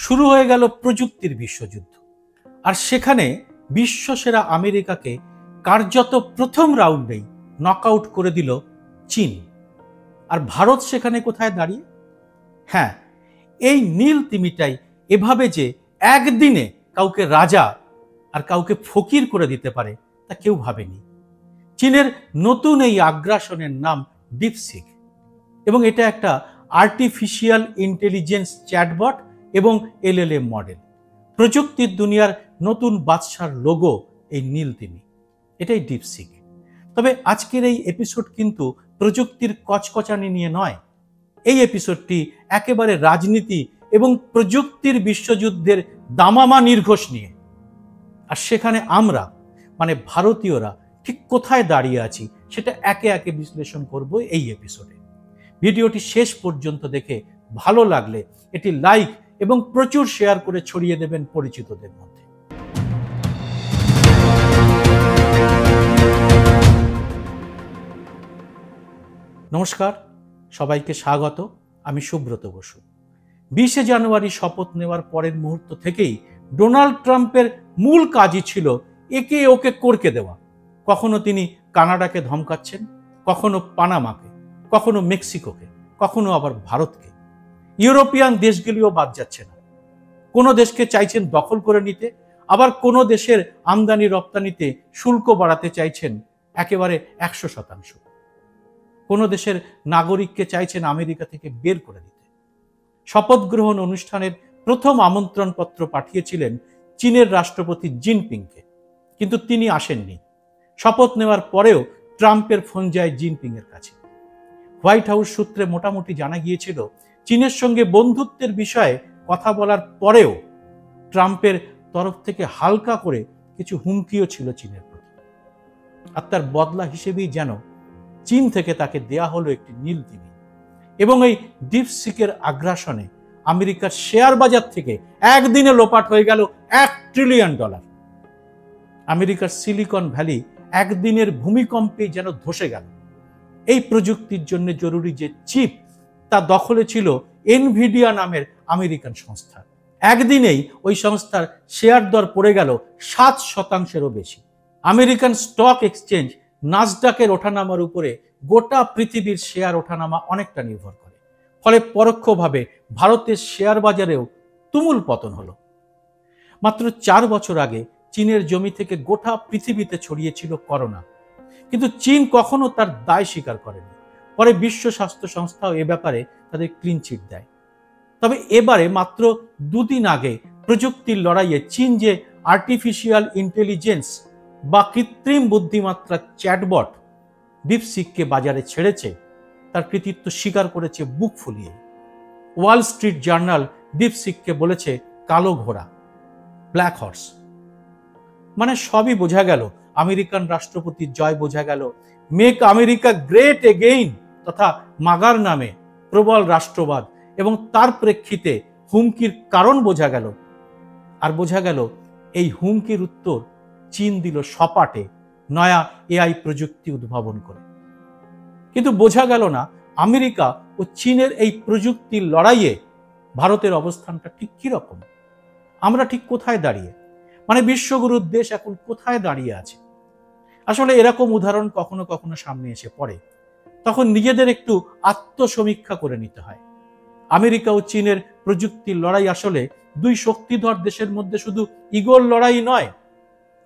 শুরু হয়ে গেল প্রযুক্তির বিশ্বযুদ্ধ। আর সেখানে বিশ্বসেরা আমেরিকাকে কার্যত প্রথম রাউন্ডেই নকআউট করে দিল চীন। আর ভারত সেখানে কোথায় দাঁড়িয়ে? হ্যাঁ, এই নীল তিমিটাই এভাবে যে একদিনে কাউকে রাজা আর কাউকে ফকির করে দিতে পারে তা কেউ ভাবেনি। চীনের নতুন এই আগ্রাসনের নাম ডিপসিক, এবং এটা একটা আর্টিফিশিয়াল ইন্টেলিজেন্স চ্যাটবট এবং এলএলএম মডেল। প্রযুক্তির দুনিয়ার নতুন বাদশার লোগো এই নীল তিমি, এটাই ডিপসিক। তবে আজকের এই এপিসোড কিন্তু প্রযুক্তির কচকচানি নিয়ে নয়। এই এপিসোডটি একেবারে রাজনীতি এবং প্রযুক্তির বিশ্বযুদ্ধের দামামা নির্ঘোষ নিয়ে। আর সেখানে আমরা মানে ভারতীয়রা ঠিক কোথায় দাঁড়িয়ে আছি সেটা একে একে বিশ্লেষণ করব এই এপিসোডে। ভিডিওটি শেষ পর্যন্ত দেখে ভালো লাগলে এটি লাইক এবং প্রচুর শেয়ার করে ছড়িয়ে দেবেন পরিচিতদের মধ্যে। নমস্কার, সবাইকে স্বাগত। আমি সুব্রত বসু। 20শে জানুয়ারি শপথ নেওয়ার পরের মুহূর্ত থেকেই ডোনাল্ড ট্রাম্পের মূল কাজই ছিল একে ওকে করকে দেওয়া। কখনো তিনি কানাডাকে ধমকাচ্ছেন, কখনো পানামাকে, কখনো মেক্সিকোকে, কখনো আবার ভারতকে। ইউরোপিয়ান দেশগুলিও বাদ যাচ্ছে না। কোনো দেশকে চাইছেন দখল করে নিতে, আবার কোনো দেশের আমদানি রপ্তানিতে শুল্ক বাড়াতে চাইছেন একেবারে 100%। কোনো দেশের নাগরিককে চাইছেন আমেরিকা থেকে বের করে দিতে। শপথ গ্রহণ অনুষ্ঠানের প্রথম আমন্ত্রণপত্র পাঠিয়েছিলেন চীনের রাষ্ট্রপতি জিনপিংকে, কিন্তু তিনি আসেননি। শপথ নেওয়ার পরেও ট্রাম্পের ফোন যায় জিনপিংয়ের কাছে। হোয়াইট হাউস সূত্রে মোটামুটি জানা গিয়েছিল চীনের সঙ্গে বন্ধুত্বের বিষয়ে কথা বলার পরেও ট্রাম্পের তরফ থেকে হালকা করে কিছু হুমকিও ছিল চীনের প্রতি। আর তার বদলা হিসেবেই যেন চীন থেকে তাকে দেয়া হলো একটি নীল তিমি। এবং এই ডিপসিকের আগ্রাসনে আমেরিকার শেয়ার বাজার থেকে একদিনে লোপাট হয়ে গেল $1 ট্রিলিয়ন। আমেরিকার সিলিকন ভ্যালি একদিনের ভূমিকম্পে যেন ধসে গেল। এই প্রযুক্তির জন্য জরুরি যে চিপ তা দখলে ছিল এনভিডিয়া নামের আমেরিকান সংস্থা। একদিনেই ওই সংস্থার শেয়ার দর পড়ে গেল 7%-এরও বেশি। আমেরিকান স্টক এক্সচেঞ্জ নাসডাকের ওঠানামার উপরে গোটা পৃথিবীর শেয়ার ওঠানামা অনেকটা নির্ভর করে। ফলে পরোক্ষভাবে ভারতের শেয়ার বাজারেও তুমুল পতন হলো। মাত্র 4 বছর আগে চীনের জমি থেকে গোটা পৃথিবীতে ছড়িয়েছিল করোনা, কিন্তু চীন কখনো তার দায় স্বীকার করেনি। পরে বিশ্ব স্বাস্থ্য সংস্থাও এ ব্যাপারে তাদের ক্লিন চিট দেয়। তবে এবারে মাত্র 2 দিন আগে প্রযুক্তির লড়াইয়ে চীন যে আর্টিফিশিয়াল ইন্টেলিজেন্স বা কৃত্রিম বুদ্ধিমত্তা চ্যাটবট ডিপসিককে বাজারে ছেড়েছে, তার কৃতিত্ব স্বীকার করেছে বুক ফুলিয়ে। ওয়াল স্ট্রিট জার্নাল ডিপসিককে বলেছে কালো ঘোড়া, ব্ল্যাক হর্স। মানে সবই বোঝা গেল। আমেরিকান রাষ্ট্রপতির জয় বোঝা গেল, মেক আমেরিকা গ্রেট এগেইন তথা মাগার নামে প্রবল রাষ্ট্রবাদ এবং তার প্রেক্ষিতে হুমকির কারণ বোঝা গেল। আর বোঝা গেল এই হুমকির উত্তর চীন দিল সপাটে নয়া এআই প্রযুক্তি উদ্ভাবন করে। কিন্তু বোঝা গেল না আমেরিকা ও চীনের এই প্রযুক্তির লড়াইয়ে ভারতের অবস্থানটা ঠিক কিরকম। আমরা ঠিক কোথায় দাঁড়িয়ে, মানে বিশ্বগুরুর দেশ এখন কোথায় দাঁড়িয়ে আছে। আসলে এরকম উদাহরণ কখনো কখনো সামনে এসে পড়ে, তখন নিজেদের একটু আত্মসমীক্ষা করে নিতে হয়। আমেরিকা ও চীনের প্রযুক্তির লড়াই আসলে দুই শক্তিধর দেশের মধ্যে শুধু ইগোর লড়াই নয়,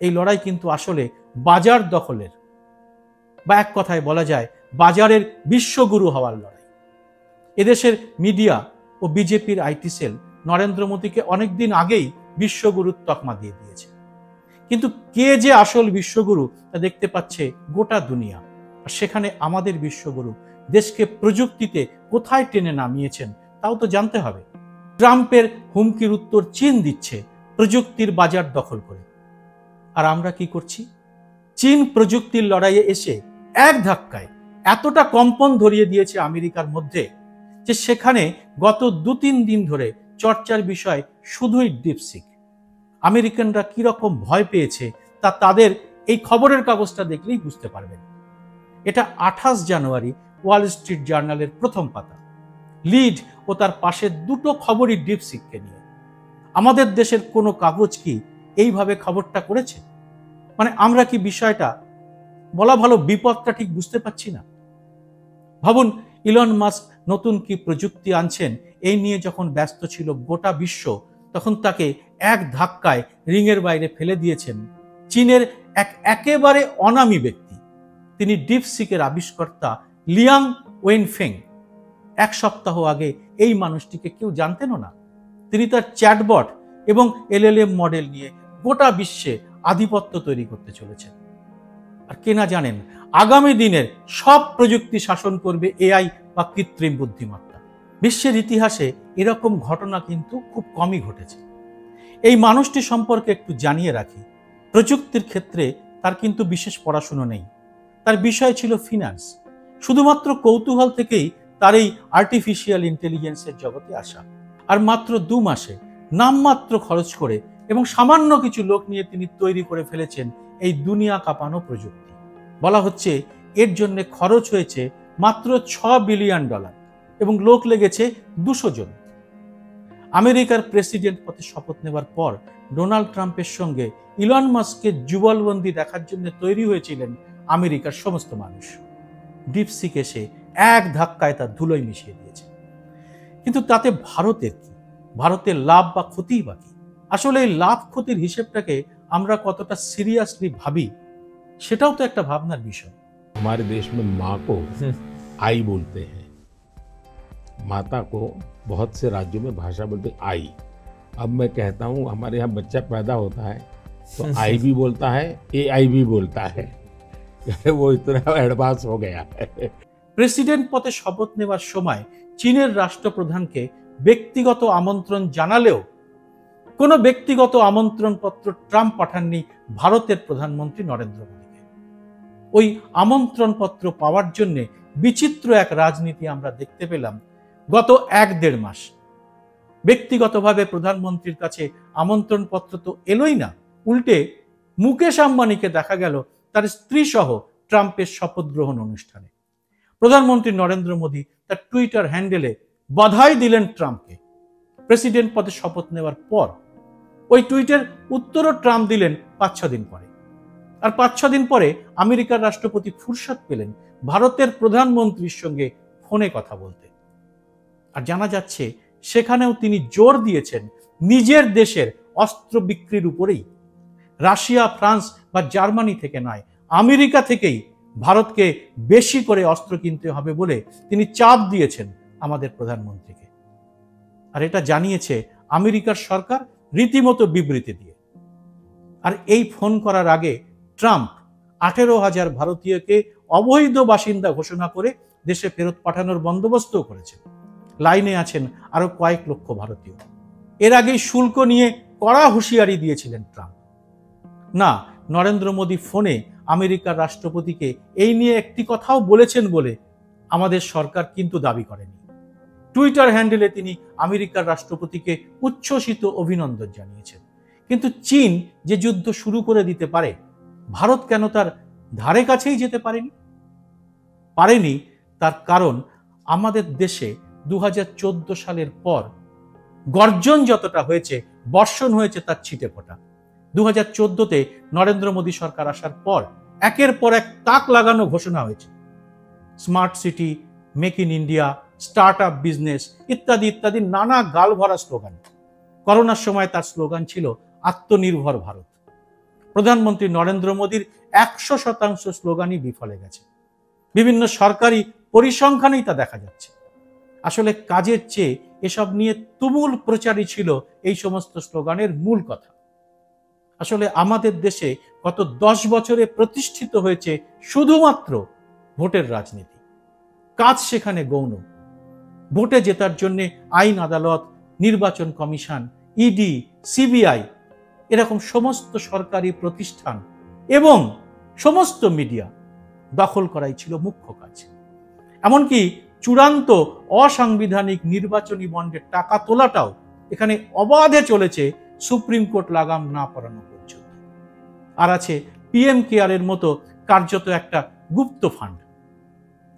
এই লড়াই কিন্তু আসলে বাজার দখলের, বা এক কথায় বলা যায় বাজারের বিশ্বগুরু হওয়ার লড়াই। এদেশের মিডিয়া ও বিজেপির আইটি সেল নরেন্দ্র মোদীকে অনেকদিন আগেই বিশ্বগুরুর তকমা দিয়ে দিয়েছে। কিন্তু কে যে আসল বিশ্বগুরু তা দেখতে পাচ্ছে গোটা দুনিয়া। আর সেখানে আমাদের বিশ্বগুরু দেশকে প্রযুক্তিতে কোথায় টেনে নামিয়েছেন তাও তো জানতে হবে। ট্রাম্পের হুমকির উত্তর চীন দিচ্ছে প্রযুক্তির বাজার দখল করে। আর আমরা কি করছি? চীন প্রযুক্তির লড়াইয়ে এসে এক ধাক্কায় এতটা কম্পন ধরিয়ে দিয়েছে আমেরিকার মধ্যে যে সেখানে গত 2-3 দিন ধরে চর্চার বিষয় শুধুই ডিপসিক। আমেরিকানরা কিরকম ভয় পেয়েছে তা তাদের এই খবরের কাগজটা দেখলেই বুঝতে পারবেন। এটা 28 জানুয়ারি ওয়াল স্ট্রিট জার্নালের প্রথম পাতা। লিড ও তার পাশের দুটো খবরই ডিপসিককে নিয়ে। আমাদের দেশের কোনো কাগজ কি এইভাবে খবরটা করেছে? মানে আমরা কি বিষয়টা বলা ভালো বিপদটা ঠিক বুঝতে পারছি না। ভাবুন, ইলন মাস্ক নতুন কি প্রযুক্তি আনছেন এই নিয়ে যখন ব্যস্ত ছিল গোটা বিশ্ব, তখন তাকে এক ধাক্কায় রিংয়ের বাইরে ফেলে দিয়েছেন চীনের একেবারে অনামী ব্যক্তি। তিনি ডিপসিকের আবিষ্কর্তা লিয়াং ওয়েনফেং। এক সপ্তাহ আগে এই মানুষটিকে কেউ জানতেনও না। তিনি তার চ্যাটবট এবং এলএলএম মডেল নিয়ে গোটা বিশ্বে আধিপত্য তৈরি করতে চলেছেন। আর কে না জানেন, আগামী দিনের সব প্রযুক্তি শাসন করবে এআই বা কৃত্রিম বুদ্ধিমত্তা। বিশ্বের ইতিহাসে এরকম ঘটনা কিন্তু খুব কমই ঘটেছে। এই মানুষটি সম্পর্কে একটু জানিয়ে রাখি। প্রযুক্তির ক্ষেত্রে তার কিন্তু বিশেষ পড়াশুনো নেই। তার বিষয় ছিল ফিন্যান্স। শুধুমাত্র কৌতূহল থেকেই তার এই আর্টিফিশিয়াল ইন্টেলিজেন্সের জগতে আসা। আর মাত্র 2 মাসে নামমাত্র খরচ করে এবং সামান্য কিছু লোক নিয়ে তিনি তৈরি করে ফেলেছেন এই দুনিয়া কাঁপানো প্রযুক্তি। বলা হচ্ছে এর জন্য খরচ হয়েছে মাত্র $6 বিলিয়ন এবং লোক লেগেছে 200 জন। আমেরিকার প্রেসিডেন্ট পদে শপথ নেবার পর ডোনাল্ড ট্রাম্পের সঙ্গে ইলন মাস্কের যুগলবন্দি দেখার জন্য তৈরি হয়েছিলেন আমেরিকার সমস্ত মানুষ। ডিপসিক এসে এক ধাক্কায় তার ধুলোয় মিশিয়ে দিয়েছে। কিন্তু তাতে ভারতের কি? ভারতের লাভ বা ক্ষতিই বা কি? আসলে এই লাভ ক্ষতির হিসেবটাকে আমরা কতটা সিরিয়াসলি ভাবি সেটাও তো একটা ভাবনার বিষয়। हमारे देश में माँ को आई बोलते हैं, माता को बहुत से राज्यों में भाषा बोलते हैं आई। अब मैं कहता हूँ हमारे यहाँ बच्चा पैदा होता है तो आई भी बोलता है, AI भी बोलता है। वो इतना एडवांस हो गया है। প্রেসিডেন্ট পদে শপথ নেওয়ার সময় চীনের রাষ্ট্রপ্রধানকে ব্যক্তিগত আমন্ত্রণ জানালেও কোনো ব্যক্তিগত আমন্ত্রণ পত্র ট্রাম্প পাঠাননি ভারতের প্রধানমন্ত্রী নরেন্দ্র মোদীকে। ওই আমন্ত্রণ পত্র পাওয়ার জন্য বিচিত্র এক রাজনীতি আমরা দেখতে পেলাম গত 1-1.5 মাস। ব্যক্তিগতভাবে প্রধানমন্ত্রীর কাছে আমন্ত্রণ পত্র তো এলোই না, উল্টে মুকেশ আম্বানিকে দেখা গেল তার স্ত্রী সহ ট্রাম্পের শপথ গ্রহণ অনুষ্ঠানে। প্রধানমন্ত্রী নরেন্দ্র মোদী তার টুইটার হ্যান্ডেলে বাধাই দিলেন ট্রাম্পকে। প্রেসিডেন্ট পদে শপথ নেওয়ার পর ওই টুইটের উত্তরও ট্রাম্প দিলেন 5-6 দিন পরে। আর 5-6 দিন পরে আমেরিকার রাষ্ট্রপতি ফুরসত পেলেন ভারতের প্রধানমন্ত্রীর সঙ্গে ফোনে কথা বলতে। আর জানা যাচ্ছে সেখানেও তিনি জোর দিয়েছেন নিজের দেশের অস্ত্র বিক্রির উপরেই। রাশিয়া, ফ্রান্স বা জার্মানি থেকে নয়, আমেরিকা থেকেই ভারতকে বেশি করে অস্ত্র কিনতে হবে বলে তিনি চাপ দিয়েছেন আমাদের প্রধানমন্ত্রীকে। আর এটা জানিয়েছে আমেরিকার সরকার রীতিমতো বিবৃতি দিয়ে। আর এই ফোন করার আগে ট্রাম্প 18,000 ভারতীয়কে অবৈধ বাসিন্দা ঘোষণা করে দেশে ফেরত পাঠানোর বন্দোবস্তও করেছেন। লাইনে আছেন আরো কয়েক লক্ষ ভারতীয়। এর আগেই শুল্ক নিয়ে কড়া হুঁশিয়ারি দিয়েছিলেন ট্রাম্প। না, নরেন্দ্র মোদী ফোনে আমেরিকার রাষ্ট্রপতিকে এই নিয়ে একটি কথাও বলেছেন বলে আমাদের সরকার কিন্তু দাবি করেনি। টুইটার হ্যান্ডেলে তিনি আমেরিকার রাষ্ট্রপতিকে উচ্ছ্বসিত অভিনন্দন জানিয়েছেন। কিন্তু চীন যে যুদ্ধ শুরু করে দিতে পারে, ভারত কেন তার ধারে কাছেই যেতে পারেনি? তার কারণ আমাদের দেশে 2014 সালের পর গর্জন যতটা হয়েছে, বর্ষণ হয়েছে তার ছিটে ফোটা। 2014-তে নরেন্দ্র মোদী সরকার আসার পর একের পর এক তাক লাগানো ঘোষণা হয়েছে। Smart city, make in India, start up business ইত্যাদি ইত্যাদি নানা গালভরা স্লোগান। করোনার সময় তার স্লোগান ছিল আত্মনির্ভর ভারত। প্রধানমন্ত্রী নরেন্দ্র মোদীর 100% স্লোগানই বিফলে গেছে। বিভিন্ন সরকারি পরিসংখ্যানেই তা দেখা যাচ্ছে। আসলে কাজের চেয়ে এসব নিয়ে তুমুল প্রচারই ছিল এই সমস্ত স্লোগানের মূল কথা। আসলে আমাদের দেশে গত 10 বছরে প্রতিষ্ঠিত হয়েছে শুধুমাত্র ভোটের রাজনীতি। কাজ সেখানে গৌণ। ভোটে জেতার জন্য আইন আদালত, নির্বাচন কমিশন, ইডি, সিবিআই এরকম সমস্ত সরকারি প্রতিষ্ঠান এবং সমস্ত মিডিয়া দখল করাই ছিল মুখ্য কাজ। এমনকি চূড়ান্ত অসাংবিধানিক নির্বাচনী বন্ডের টাকা তোলাটাও এখানে অবাধে চলেছে সুপ্রিম কোর্ট লাগাম না পড়ানো পর্যন্ত। আর আছে পিএম কেয়ারের মতো কার্যত একটা গুপ্ত ফান্ড।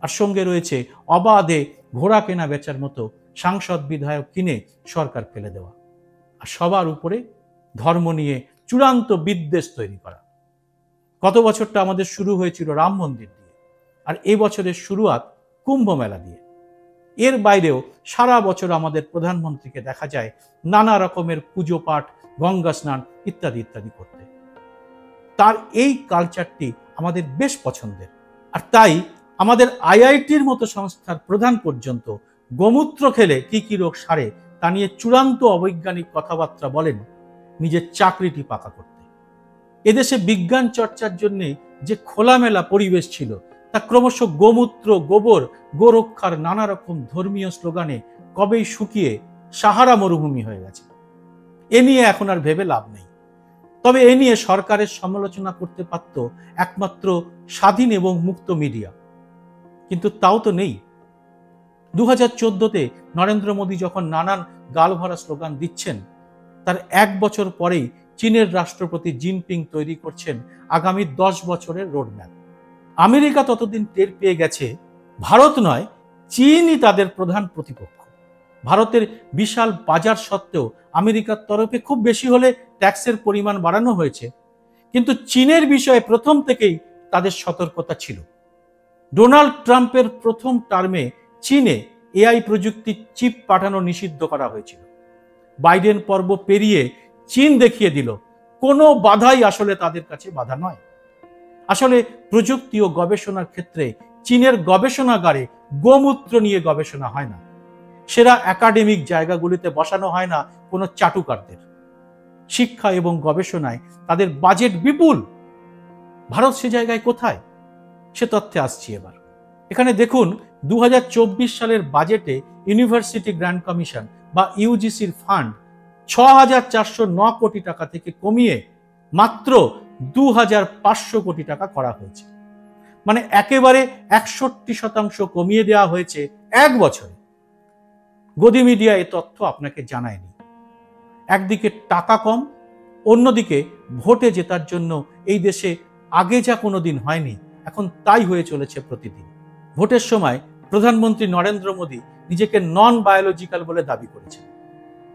আর সঙ্গে রয়েছে অবাধে ঘোড়া কেনা বেচার মতো সাংসদ বিধায়ক কিনে সরকার ফেলে দেওয়া। আর সবার উপরে ধর্ম নিয়ে চূড়ান্ত বিদ্বেষ তৈরি করা। গত বছরটা আমাদের শুরু হয়েছিল রাম মন্দির দিয়ে, আর এই বছরের শুরুয়াত কুম্ভ মেলা দিয়ে। এর বাইরেও সারা বছর আমাদের প্রধানমন্ত্রীকে দেখা যায় নানা রকমের পুজো পাঠ, গঙ্গা স্নান ইত্যাদি ইত্যাদি করতে। তার এই কালচারটি আমাদের বেশ পছন্দের, আর তাই আমাদের আইআইটির মতো সংস্থার প্রধান পর্যন্ত গোমূত্র খেলে কি কি রোগ সারে তা নিয়ে চূড়ান্ত অবৈজ্ঞানিক কথাবার্তা বলেন নিজের চাকরিটি পাকা করতে। এদেশে বিজ্ঞান চর্চার জন্য যে খোলামেলা পরিবেশ ছিল তা ক্রমশ গোমূত্র, গোবর, গোরক্ষার নানা রকম ধর্মীয় স্লোগানে কবেই শুকিয়ে সাহারা মরুভূমি হয়ে গেছে। এ নিয়ে এখন আর ভেবে লাভ নেই। তবে এ নিয়ে সরকারের সমালোচনা করতে পারত একমাত্র স্বাধীন এবং মুক্ত মিডিয়া, কিন্তু তাও তো নেই। 2014-তে নরেন্দ্র মোদী যখন নানান গালভরা স্লোগান দিচ্ছেন, তার 1 বছর পরেই চীনের রাষ্ট্রপতি জিনপিং তৈরি করছেন আগামী 10 বছরের রোডম্যাপ। আমেরিকা ততদিন টের পেয়ে গেছে ভারত নয়, চীনই তাদের প্রধান প্রতিপক্ষ। ভারতের বিশাল বাজার সত্ত্বেও আমেরিকার তরফে খুব বেশি হলে ট্যাক্সের পরিমাণ বাড়ানো হয়েছে, কিন্তু চীনের বিষয়ে প্রথম থেকেই তাদের সতর্কতা ছিল। ডোনাল্ড ট্রাম্পের প্রথম টার্মে চীনে এআই প্রযুক্তির চিপ পাঠানো নিষিদ্ধ করা হয়েছিল। বাইডেন পর্ব পেরিয়ে চীন দেখিয়ে দিল কোনো বাধাই আসলে তাদের কাছে বাধা নয়। আসলে প্রযুক্তি ও গবেষণার ক্ষেত্রে চীনের গবেষণাগারে গোমূত্র নিয়ে গবেষণা হয় না। সেরা একাডেমিক জায়গাগুলিতে বসানো হয় না কোনো চাটুকারদের। শিক্ষা এবং গবেষণায় তাদের বাজেট বিপুল। ভারত সে জায়গায় কোথায়, সে তথ্যে আসছি এবার। এখানে দেখুন 2024 সালের বাজেটে ইউনিভার্সিটি গ্র্যান্ট কমিশন বা ইউজিসির ফান্ড 6,409 কোটি টাকা থেকে কমিয়ে মাত্র 2,500 কোটি টাকা করা হয়েছে। মানে একেবারে 61% কমিয়ে দেওয়া হয়েছে 1 বছরে। গদি মিডিয়া এ তথ্য আপনাকে জানায়নি। একদিকে টাকা কম, অন্যদিকে ভোটে জেতার জন্য এই দেশে আগে যা কোনোদিন হয়নি এখন তাই হয়ে চলেছে প্রতিদিন। ভোটের সময় প্রধানমন্ত্রী নরেন্দ্র মোদী নিজেকে নন বায়োলজিক্যাল বলে দাবি করেছেন।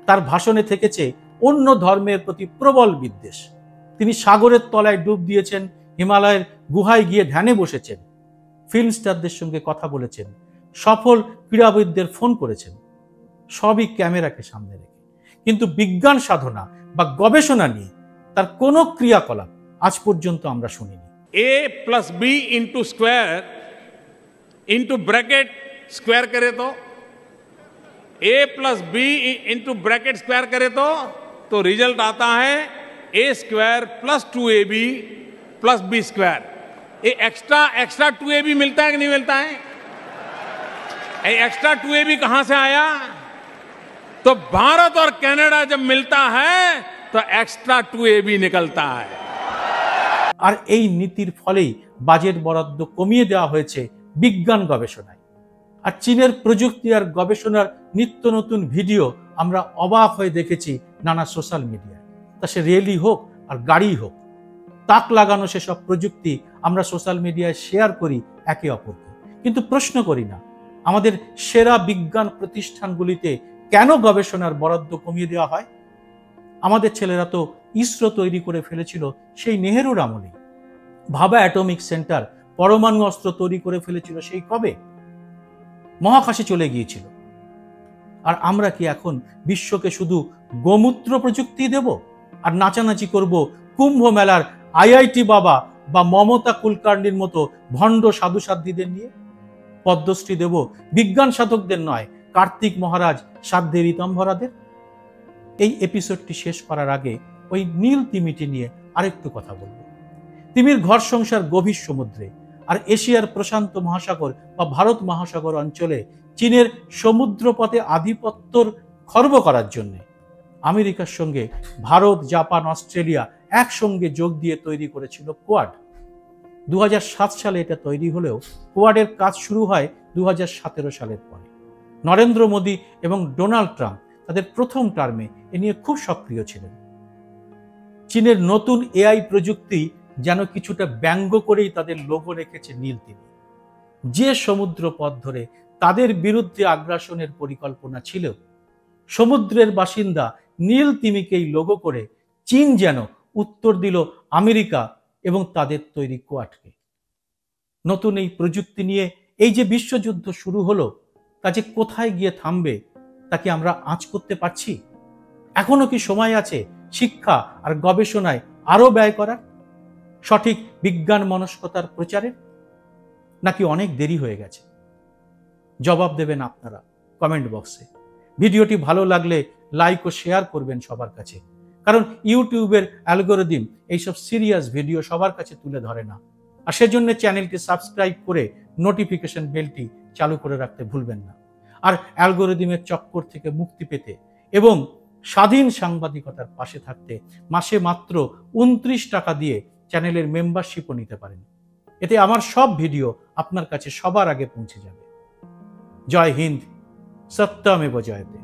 তার ভাষণে থেকেছে অন্য ধর্মের প্রতি প্রবল বিদ্বেষ। তিনি সাগরের তলায় ডুব দিয়েছেন, হিমালয়ের গুহায় গিয়ে ধ্যানে বসেছেন, ফিল্ম স্টারদের সঙ্গে কথা বলেছেন, সফল ক্রীড়াবিদদের ফোন করেছেন, সবই ক্যামেরাকে সামনে রেখে। কিন্তু বিজ্ঞান সাধনা বা গবেষণা নিয়ে তার কোনো ক্রিয়াকলাপ আজ পর্যন্ত আমরা শুনিনি। a plus b into square into bracket square करे a plus b into bracket square करे तो रिजल्ट आता है a square plus 2ab plus b square। ये एक्स्ट्रा 2ab मिलता है कि नहीं मिलता है? ये एक्स्ट्रा 2ab कहां से आया? तो भारत और कनाडा जब मिलता है तो एक्स्ट्रा 2ab निकलता है। আর এই নীতির ফলেই বাজেট বরাদ্দ কমিয়ে দেওয়া হয়েছে বিজ্ঞান গবেষণায়। আর চীনের প্রযুক্তি আর গবেষণার নিত্য নতুন ভিডিও আমরা অবাক হয়ে দেখেছি নানা সোশ্যাল মিডিয়ায়। তা সে রেলই হোক আর গাড়ি হোক, তাক লাগানো সেসব প্রযুক্তি আমরা সোশ্যাল মিডিয়ায় শেয়ার করি একে অপরকে, কিন্তু প্রশ্ন করি না আমাদের সেরা বিজ্ঞান প্রতিষ্ঠানগুলিতে কেন গবেষণার বরাদ্দ কমিয়ে দেওয়া হয়। আমাদের ছেলেরা তো ইসরো তৈরি করে ফেলেছিল সেই নেহেরুর আমলেই। ভাবা অ্যাটমিক সেন্টার, পরমাণু অস্ত্র তৈরি করে ফেলেছিল সেই কবে, মহাকাশে চলে গিয়েছিল। আর আমরা কি এখন বিশ্বকে শুধু গোমূত্র প্রযুক্তি দেব আর নাচানাচি করব কুম্ভ মেলার আইআইটি বাবা বা মমতা কুলকার্নির মতো ভণ্ড সাধু সাধ্বীদের নিয়ে? পদ্মশ্রী দেব বিজ্ঞান সাধকদের নয়, কার্তিক মহারাজ সাধ্যের ঋতম্ভরাদের? এই এপিসোডটি শেষ করার আগে ওই নীল তিমিটি নিয়ে আরেকটু কথা বলবো। তিমির ঘর সংসার গভীর সমুদ্রে, আর এশিয়ার প্রশান্ত মহাসাগর বা ভারত মহাসাগর অঞ্চলে চীনের সমুদ্রপথে আধিপত্যর খর্ব করার জন্য আমেরিকার সঙ্গে ভারত, জাপান, অস্ট্রেলিয়া একসঙ্গে যোগ দিয়ে তৈরি করেছিল কোয়াড। 2007 সালে এটা তৈরি হলেও কোয়াডের কাজ শুরু হয় 2017 সালের পরে। নরেন্দ্র মোদী এবং ডোনাল্ড ট্রাম্প তাদের প্রথম টার্মে এ নিয়ে খুব সক্রিয় ছিলেন। চীনের নতুন এআই প্রযুক্তি যেন কিছুটা ব্যঙ্গ করেই তাদের লোগো রেখেছে নীল তিমি। যে সমুদ্র পথ ধরে তাদের বিরুদ্ধে আগ্রাসনের পরিকল্পনা ছিল, সমুদ্রের বাসিন্দা নীল তিমিকেই লোগো করে চীন যেন উত্তর দিল আমেরিকা এবং তাদের তৈরি কোয়াডকে। নতুন এই প্রযুক্তি নিয়ে এই যে বিশ্বযুদ্ধ শুরু হলো, তা যে কোথায় গিয়ে থামবে তা কি আমরা আঁচ করতে পারছি? এখনো কি সময় আছে শিক্ষা আর গবেষণায় আরো ব্যয় করার, সঠিক বিজ্ঞান মনস্কতার প্রচারে, নাকি অনেক দেরি হয়ে গেছে? জবাব দেবেন আপনারা কমেন্ট বক্সে। ভিডিওটি ভালো লাগলে লাইক ও শেয়ার করবেন সবার কাছে, কারণ ইউটিউবের অ্যালগোরিদম এইসব সিরিয়াস ভিডিও সবার কাছে তুলে ধরে না। আর সেজন্য চ্যানেলটি সাবস্ক্রাইব করে নোটিফিকেশন বেলটি চালু করে রাখতে ভুলবেন না। আর অ্যালগোরিদমের চক্কর থেকে মুক্তি পেতে এবং স্বাধীন সাংবাদিকতার পাশে থাকতে মাসে মাত্র 29 টাকা দিয়ে চ্যানেলের মেম্বারশিপও নিতে পারেন। এতে আমার সব ভিডিও আপনার কাছে সবার আগে পৌঁছে যাবে। জয় হিন্দ, সত্যমেব জয়তে।